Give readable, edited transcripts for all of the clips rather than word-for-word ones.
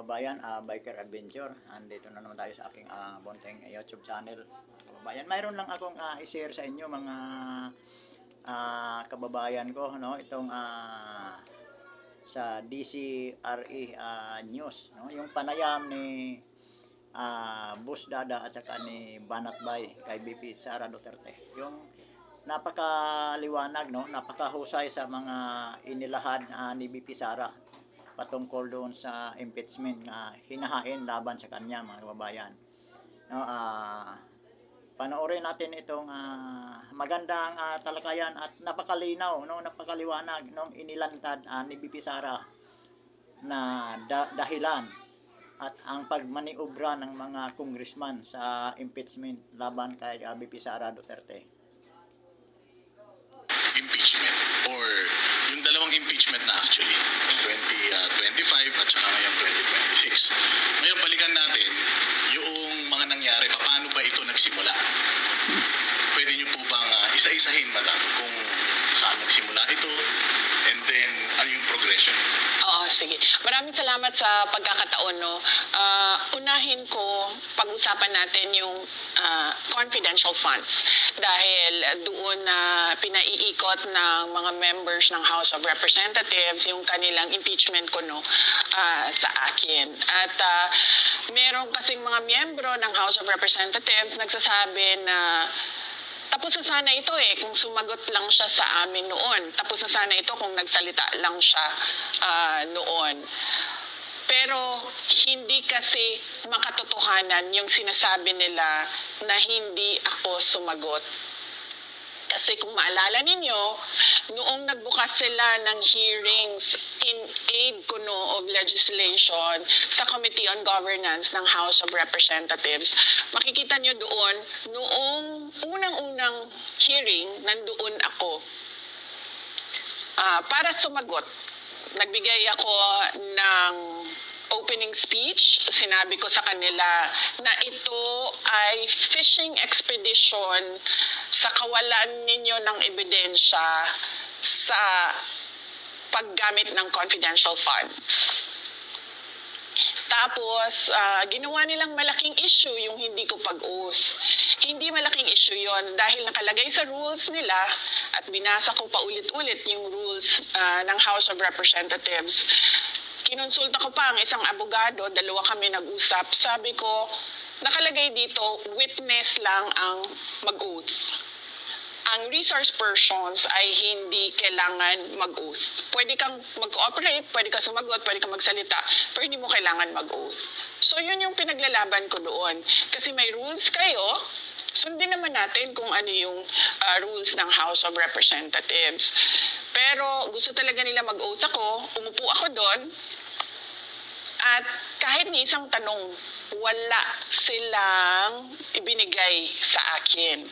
kababayan, Biker Adventure. Andito na naman tayo sa aking bonting YouTube channel. Kababayan, mayroon lang akong i-share sa inyo mga kababayan ko, no? Itong sa DCRE News, no? Yung panayam ni Boss Dada at saka ni Banat Bay kay BP Sara Duterte. Yung napakaliwanag, no? Napakahusay sa mga inilahad ni BP Sara patungkol doon sa impeachment na hinahain laban sa kanya, mga kababayan. No, panoorin natin itong magandang talakayan at napakalinaw, no, napakaliwanag nung inilantad ni BP Sara na dahilan at ang pagmaniobra ng mga congressman sa impeachment laban kay BP Sara Duterte. Impeachment or yung dalawang impeachment na actually 2025 at saka ngayong 2026. Ngayon balikan natin yung mga nangyari, paano ba ito nagsimula? Pwede niyo po bang isa-isahin, madam, kung saan nagsimula ito and then ano yung progression? Oo, sige. Maraming salamat sa pagkakataon, no. Unahin ko pag-usapan natin yung confidential funds dahil doon na pinaiikot ng mga members ng House of Representatives yung kanilang impeachment ko, no, sa akin. At meron kasing mga miyembro ng House of Representatives nagsasabi na tapos na sana ito kung sumagot lang siya sa amin noon. Tapos na sana ito kung nagsalita lang siya noon. Pero hindi kasi makatotohanan yung sinasabi nila na hindi ako sumagot. Kasi kung maalala ninyo, noong nagbukas sila ng hearings in aid kuno of legislation sa Committee on Governance ng House of Representatives, makikita nyo doon, noong unang-unang hearing, nandoon ako para sumagot. Nagbigay ako ng opening speech. Sinabi ko sa kanila na ito ay fishing expedition sa kawalan ninyo ng ebidensya sa paggamit ng confidential funds. Tapos, ginawa nilang malaking issue yung hindi ko pag-oath. Hindi malaking issue yon dahil nakalagay sa rules nila at binasa ko pa ulit-ulit yung rules ng House of Representatives. Kinonsulta ko pa ang isang abogado, dalawa kami nag-usap. Sabi ko, nakalagay dito, witness lang ang mag-oath. Ang resource persons ay hindi kailangan mag-oath. Pwede kang mag-cooperate, pwede kang sumagot, pwede kang magsalita, pero hindi mo kailangan mag-oath. So yun yung pinaglalaban ko doon. Kasi may rules kayo, sundin naman natin kung ano yung rules ng House of Representatives. Pero gusto talaga nila mag-oath ako, umupo ako doon, at kahit ni isang tanong, wala silang ibinigay sa akin.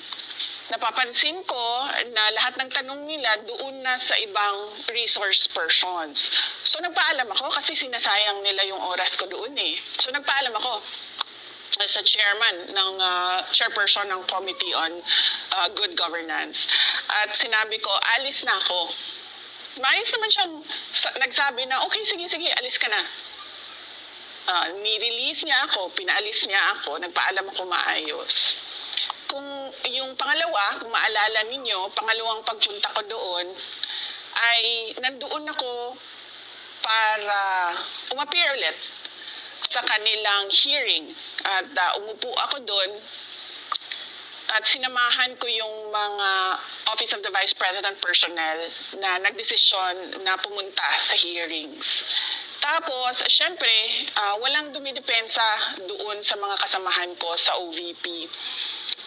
Napapansin ko na lahat ng tanong nila doon na sa ibang resource persons. So nagpaalam ako kasi sinasayang nila yung oras ko doon So nagpaalam ako sa chairperson ng Committee on Good Governance. At sinabi ko, alis na ako. Maayos naman siyang nagsabi na, okay, sige, alis ka na. Ni-release niya ako, pinaalis niya ako, nagpaalam ako maayos. Kung yung pangalawa, kung maalala ninyo, pangalawang pagpunta ko doon, ay nandoon ako para umappear ulit sa kanilang hearing. At umupo ako doon at sinamahan ko yung mga Office of the Vice President personnel na nagdesisyon na pumunta sa hearings. Tapos, syempre, walang dumidepensa doon sa mga kasamahan ko sa OVP.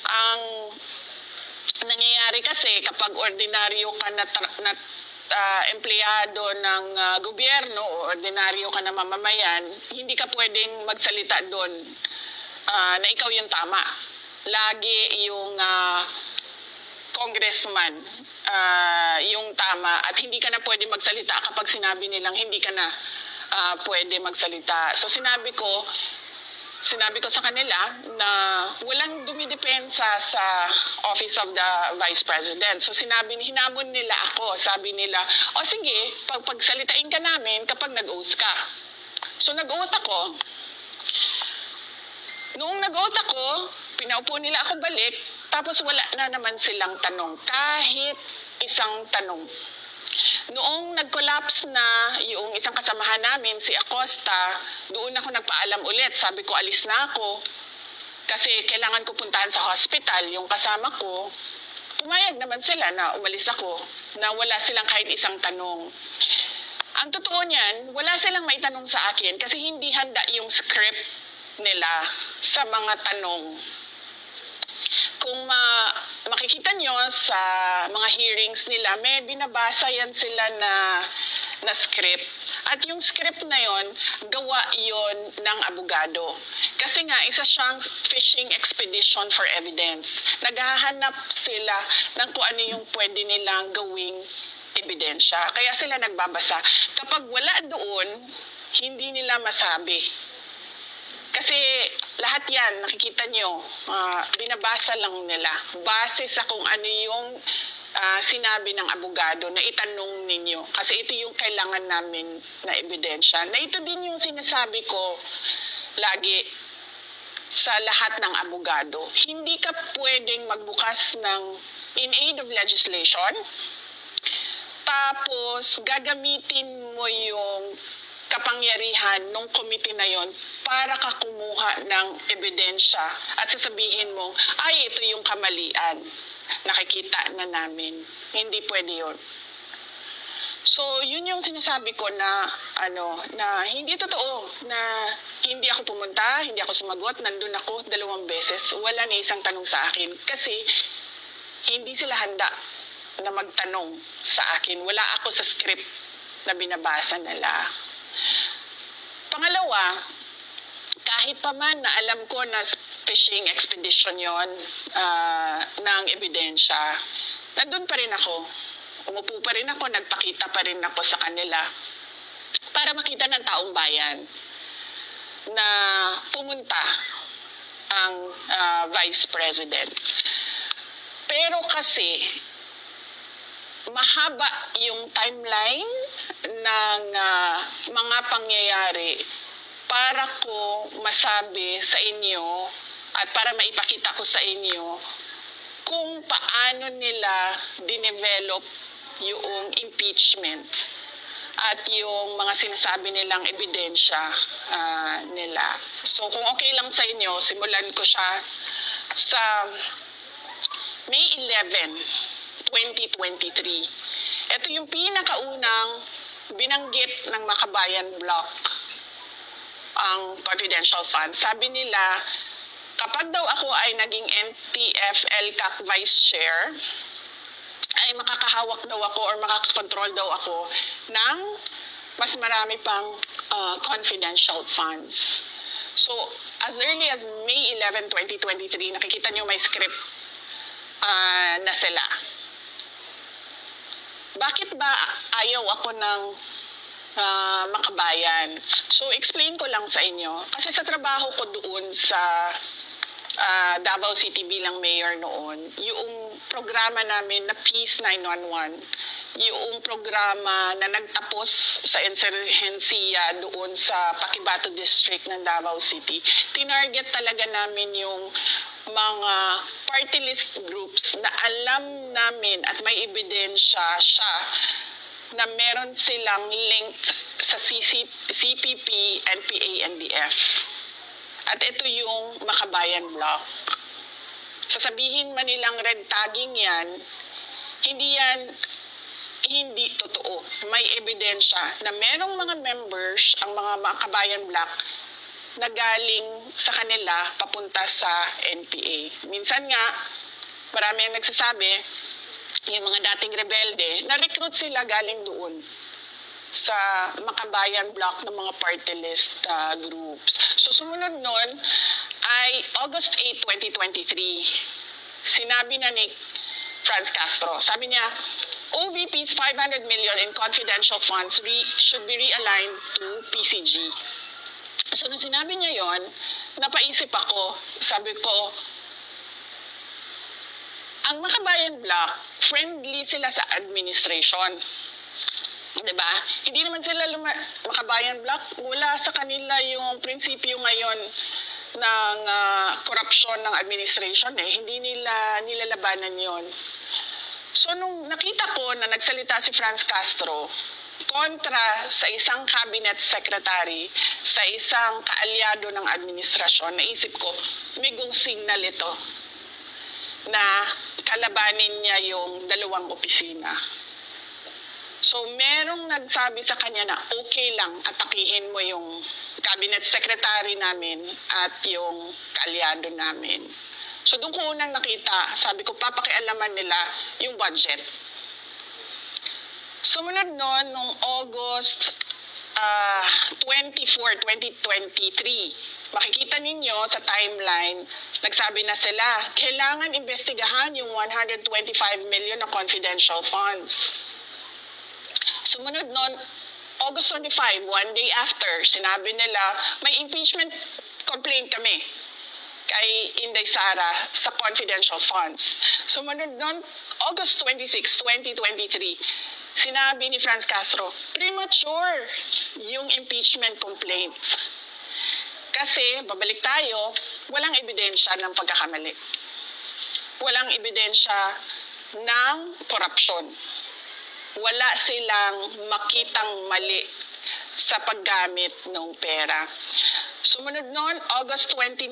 Ang nangyayari kasi kapag ordinaryo ka na empleyado ng gobyerno o ordinaryo ka na mamamayan, hindi ka pwedeng magsalita doon na ikaw yung tama. Lagi yung congressman yung tama at hindi ka na pwede magsalita kapag sinabi nilang hindi ka na pwede magsalita. So sinabi ko sa kanila na walang dumidepensa sa Office of the Vice President. So hinamon nila ako. Sabi nila, o sige, pagsalitain ka namin kapag nag-oath ka. So nag-oath ako. Noong nag-oath ako, pinaupo nila ako balik, tapos wala na naman silang tanong, kahit isang tanong. Noong nag-collapse na yung isang kasamahan namin, si Acosta, doon ako nagpaalam ulit. Sabi ko, alis na ako. Kasi kailangan ko puntahan sa hospital yung kasama ko. Pumayag naman sila na umalis ako, na wala silang kahit isang tanong. Ang totoo niyan, wala silang may tanong sa akin kasi hindi handa yung script nila sa mga tanong. Kung makikita nyo sa mga hearings nila, may binabasa yan sila na script. At yung script na yon, gawa yon ng abogado. Kasi nga, isa siyang fishing expedition for evidence. Naghahanap sila ng kung ano yung pwede nilang gawing ebidensya. Kaya sila nagbabasa. Kapag wala doon, hindi nila masabi. Kasi lahat yan, nakikita nyo, binabasa lang nila. Base sa kung ano yung sinabi ng abogado na itanong ninyo. Kasi ito yung kailangan namin na ebidensya. Na ito din yung sinasabi ko lagi sa lahat ng abogado. Hindi ka pwedeng magbukas ng in aid of legislation, tapos gagamitin mo yung kapangyarihan ng committee na yon para ka kumuha ng ebidensya at sasabihin mo, ay, ito yung kamalian. Nakikita na namin. Hindi pwede yon. So, yun yung sinasabi ko na, na hindi totoo, na hindi ako pumunta, hindi ako sumagot, nandun ako 2 beses, wala ni isang tanong sa akin. Kasi, hindi sila handa na magtanong sa akin. Wala ako sa script na binabasa nila. Pangalawa, kahit pa man na alam ko na fishing expedition yon ng ebidensya, nandun pa rin ako. Umupo pa rin ako, nagpakita pa rin ako sa kanila para makita ng taong bayan na pumunta ang Vice President. Pero kasi, mahaba yung timeline ng mga pangyayari para ko masabi sa inyo at para maipakita ko sa inyo kung paano nila dinevelop yung impeachment at yung mga sinasabi nilang ebidensya nila. So kung okay lang sa inyo, simulan ko siya sa May 11, 2023. Ito yung pinakaunang binanggit ng Makabayan Block ang confidential funds. Sabi nila, kapag daw ako ay naging NTF-LCAC Vice Chair, ay makakahawak daw ako or makakakontrol daw ako ng mas marami pang confidential funds. So, as early as May 11, 2023, nakikita nyo may script na sila. Bakit ba ayaw ako ng Makabayan? So, explain ko lang sa inyo. Kasi sa trabaho ko doon sa Davao City bilang mayor noon, yung programa namin na Peace 911, yung programa na nagtapos sa insurgensiya doon sa Paquibato District ng Davao City, tinarget talaga namin yung mga party list groups na alam namin at may ebidensya siya na meron silang linked sa CPP, NPA, NDF. At ito yung Makabayan Block. Sasabihin man nilang red tagging yan, hindi totoo. May ebidensya na merong mga members, ang mga Makabayan Block, na galing sa kanila papunta sa NPA. Minsan nga, marami ang nagsasabi, yung mga dating rebelde, na-recruit sila galing doon sa Makabayan Block ng mga party list groups. So sumunod nun ay August 8, 2023. Sinabi na ni Franz Castro, sabi niya, OVP's 500 million in confidential funds should be realigned to PCG. So nung sinabi niya yon, napaisip ako, sabi ko, ang Makabayan Block, friendly sila sa administration. 'Diba? Hindi naman sila makabayan block. Wala sa kanila yung prinsipyo ngayon ng korupsyon ng administration eh. Hindi nila nilalabanan yon. So nung nakita ko na nagsalita si Franz Castro kontra sa isang cabinet secretary, sa isang kaalyado ng administrasyon, naisip ko, may go signal ito na kalabanin niya yung dalawang opisina. So, merong nagsabi sa kanya na okay lang atakihin mo yung cabinet secretary namin at yung kaalyado namin. So, doon ko unang nakita, sabi ko, papakialaman nila yung budget. Sumunod noon, noong August 24, 2023, makikita ninyo sa timeline, nagsabi na sila, kailangan investigahan yung 125 million na confidential funds. Sumunod noon, August 25, one day after, sinabi nila, may impeachment complaint kami kay Inday Sara sa confidential funds. Sumunod noon, August 26, 2023, sinabi ni Franz Castro, premature yung impeachment complaint. Kasi, babalik tayo, walang ebidensya ng pagkakamali. Walang ebidensya ng korupsyon. Wala silang makitang mali sa paggamit ng pera. Sumunod noon, August 29,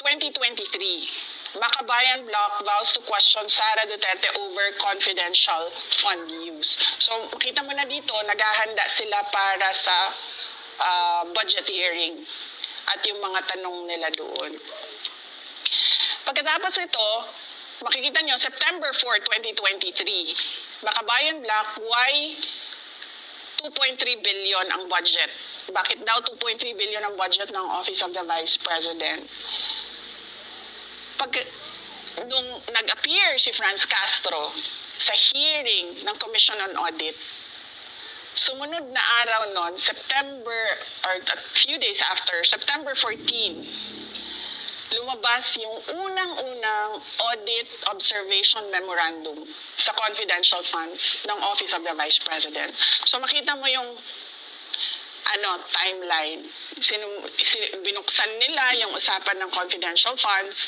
2023, Makabayan Bloc vows to question Sara Duterte over confidential fund use. So, makita mo na dito, naghahanda sila para sa budget hearing at yung mga tanong nila doon. Pagkatapos ito, makikita nyo, September 4, 2023, Makabayan Bloc, why 2.3 billion ang budget? Bakit daw 2.3 billion ang budget ng Office of the Vice President? Nung nag-appear si Franz Castro sa hearing ng Commission on Audit, sumunod na araw nun, September, or a few days after, September 14, lumabas yung unang-unang audit observation memorandum sa confidential funds ng Office of the Vice President. So makita mo yung timeline. Binuksan nila yung usapan ng confidential funds.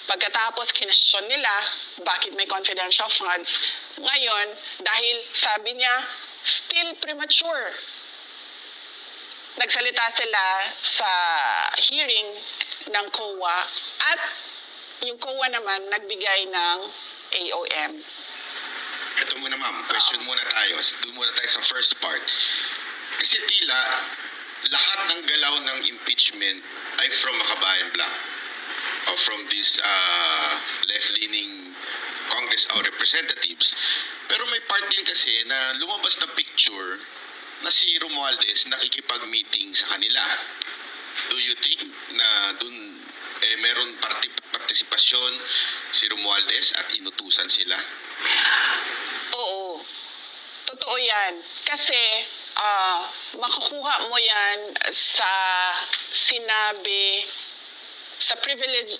Pagkatapos, kinestyon nila bakit may confidential funds. Ngayon, dahil sabi niya, still premature. Nagsalita sila sa hearing ng COA at yung COA naman nagbigay ng AOM. Ito muna ma'am, question muna tayo. Doon muna tayo sa first part. Kasi tila, lahat ng galaw ng impeachment ay from Makabayan Bloc or from these left-leaning Congress or representatives. Pero may part din kasi na lumabas na picture na si Romualdez nakikipag-meeting sa kanila. Do you think na dun meron partisipasyon si Romualdez at inutusan sila? Oo. Totoo yan. Kasi makukuha mo yan sa sinabi sa privilege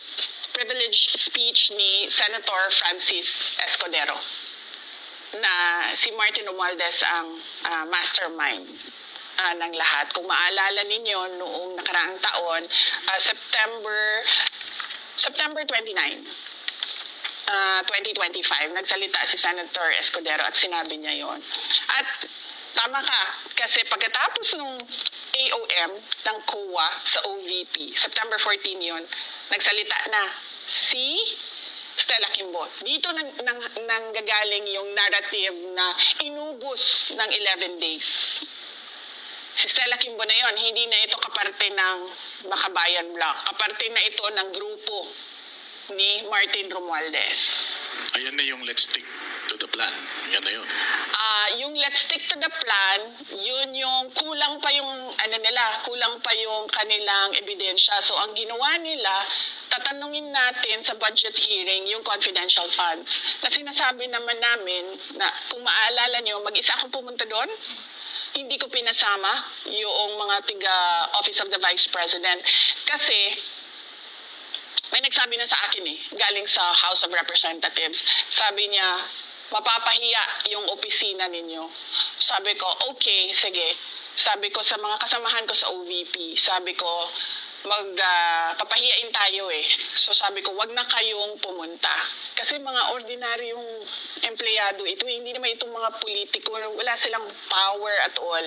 speech ni Senator Francis Escudero na si Martin Romualdez ang mastermind ng lahat. Kung maalala ninyo, noong nakaraang taon, September 29, 2025, nagsalita si Senator Escudero at sinabi niya yon. At tama ka, kasi pagkatapos ng AOM ng COA sa OVP, September 14 yon, nagsalita na si Stella Kimbo. Dito nanggagaling yung narrative na inubos ng 11 days. Si Stella Kimbo na yon, hindi na ito kaparte ng Makabayan Bloc. Kaparte na ito ng grupo ni Martin Romualdez. Ayan na yung let's stick to the plan. Yan na yun. Yung let's stick to the plan, yun yung kulang pa yung kulang pa yung kanilang ebidensya. So ang ginawa nila, tatanungin natin sa budget hearing yung confidential funds. Kasi nasabi naman namin na kung maaalala nyo, mag-isa akong pumunta doon. Hindi ko pinasama yung mga tiga Office of the Vice President. Kasi may nagsabi na sa akin galing sa House of Representatives. Sabi niya, mapapahiya yung opisina ninyo. Sabi ko, okay, sige. Sabi ko sa mga kasamahan ko sa OVP, sabi ko, papahiyain tayo eh. So sabi ko, wag na kayong pumunta. Kasi mga ordinaryong empleyado ito, hindi naman itong mga politiko, wala silang power at all.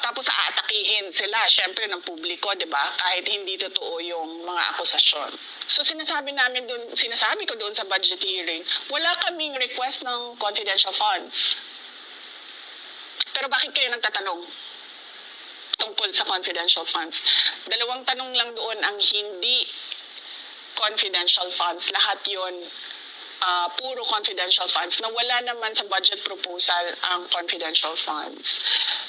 Tapos aatakihin sila, syempre ng publiko, di ba? Kahit hindi totoo yung mga akusasyon. So sinasabi ko doon sa budget hearing, wala kaming request ng confidential funds. Pero bakit kayo nagtatanong tungkol sa confidential funds? Dalawang tanong lang doon ang hindi confidential funds. Lahat yun, puro confidential funds na wala naman sa budget proposal ang confidential funds.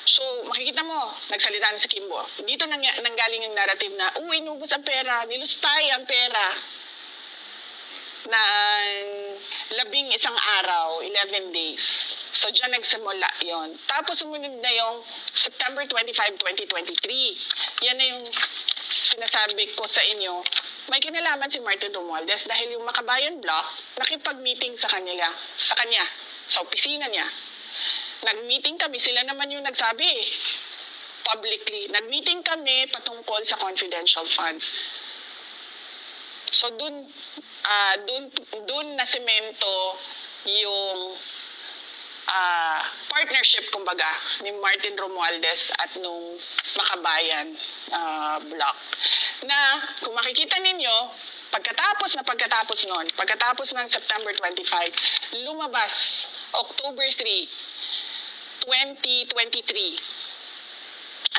So, makikita mo, nagsalita na si Kimbo. Dito nanggaling yung narrative na, inubos ang pera, nilustay ang pera ng 11 araw, 11 days. So, dyan nagsimula yon. Tapos, sumunod na yung September 25, 2023. Yan na yung sinasabi ko sa inyo. May kinalaman si Martin Romualdez dahil yung Makabayan Block nakipag-meeting sa kanya, sa opisina niya. Nag-meeting kami, sila naman yung nagsabi publicly. Nag-meeting kami patungkol sa confidential funds. So dun na semento yung partnership kumbaga ni Martin Romualdez at nung Makabayan Block. Na kung makikita ninyo, pagkatapos ng September 25, lumabas October 3, 2023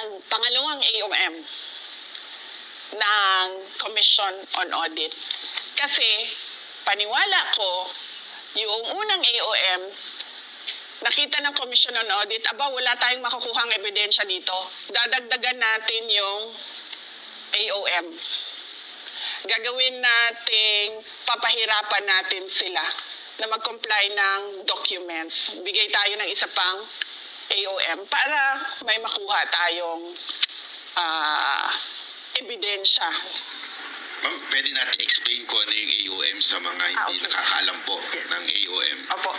ang pangalawang AOM ng Commission on Audit. Kasi paniwala ko, yung unang AOM, nakita ng Commission on Audit, wala tayong makukuhang ebidensya dito. Dadagdagan natin yung AOM. Gagawin nating papahirapan natin sila na mag-comply ng documents. Bigay tayo ng isa pang AOM para may makuha tayong ebidensya. Ma'am, pwede natin explain ko ano yung AOM sa mga hindi Okay. nakakaalam po Yes. ng AOM. Opo.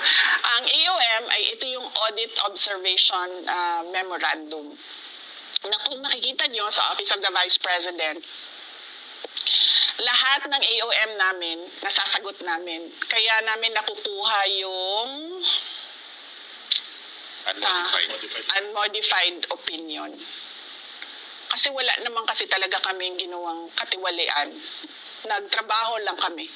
Ang AOM ay ito yung Audit Observation Memorandum. Na kung makikita nyo sa Office of the Vice President, lahat ng AOM namin, nasasagot namin. Kaya namin nakukuha yung unmodified opinion. Kasi wala naman kasi talaga kaming ginawang katiwalian. Nagtrabaho lang kami.